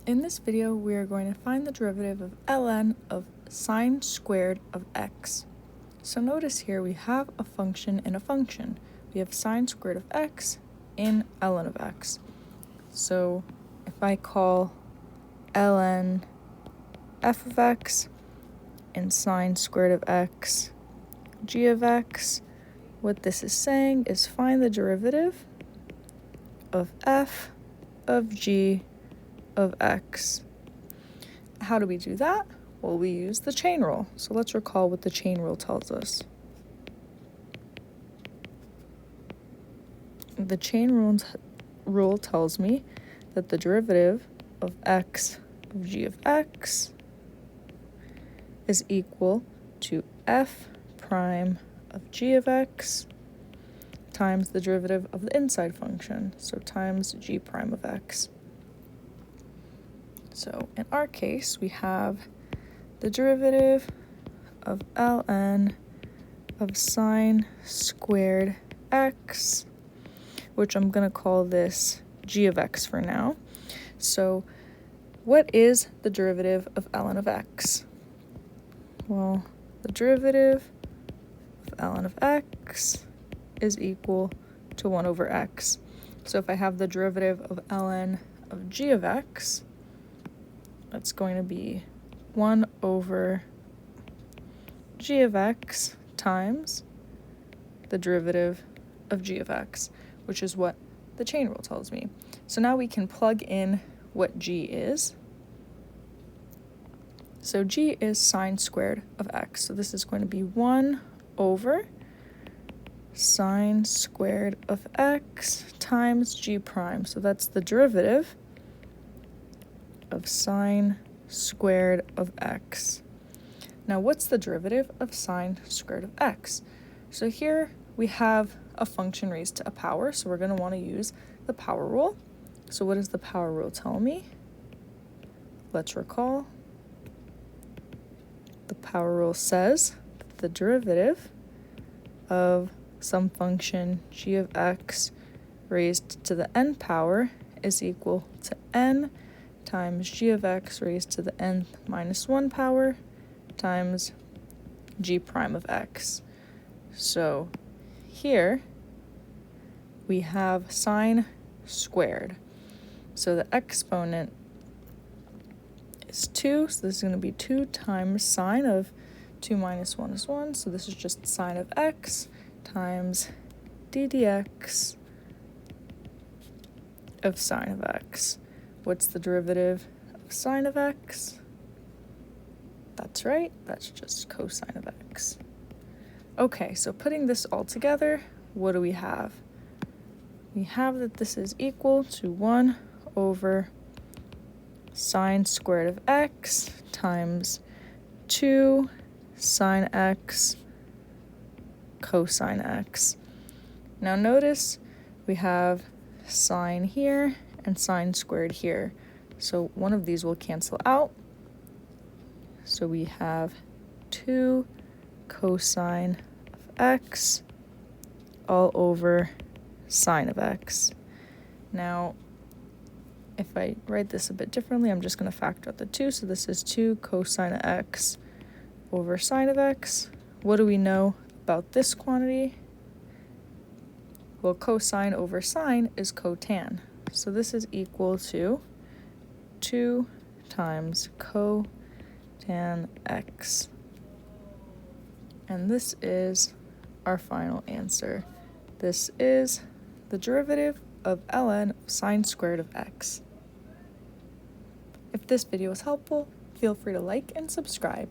In this video, we are going to find the derivative of ln of sine squared of x. So notice here we have a function in a function. We have sine squared of x in ln of x. So if I call ln f of x and sine squared of x g of x, what this is saying is find the derivative of f of g of x. How do we do that? Well, we use the chain rule. So let's recall what the chain rule tells us. The chain rule tells me that the derivative of x of g of x is equal to f prime of g of x times the derivative of the inside function, so times g prime of x. So in our case, we have the derivative of ln of sine squared x, which I'm going to call this g of x for now. So what is the derivative of ln of x? Well, the derivative of ln of x is equal to 1 over x. So if I have the derivative of ln of g of x, that's going to be 1 over g of x times the derivative of g of x, which is what the chain rule tells me. So now we can plug in what g is. So g is sine squared of x. So this is going to be 1 over sine squared of x times g prime. So that's the derivative of sine squared of x. Now, what's the derivative of sine squared of x? So here we have a function raised to a power, so we're going to want to use the power rule. So what does the power rule tell me? Let's recall. The power rule says that the derivative of some function g of x raised to the n power is equal to n times g of x raised to the n minus 1 power times g prime of x. So here we have sine squared. So the exponent is 2, so this is going to be 2 times sine of 2 minus 1 is 1, so this is just sine of x times d dx of sine of x. What's the derivative of sine of x? That's right, that's just cosine of x. Okay, so putting this all together, what do we have? We have that this is equal to 1 over sine squared of x times 2 sine x cosine x. Now notice we have sine here and sine squared here. So one of these will cancel out. So we have 2 cosine of x all over sine of x. Now, if I write this a bit differently, I'm just going to factor out the 2. So this is 2 cosine of x over sine of x. What do we know about this quantity? Well, cosine over sine is cotan. So this is equal to 2 times cotan x. And this is our final answer. This is the derivative of ln of sine squared of x. If this video was helpful, feel free to like and subscribe.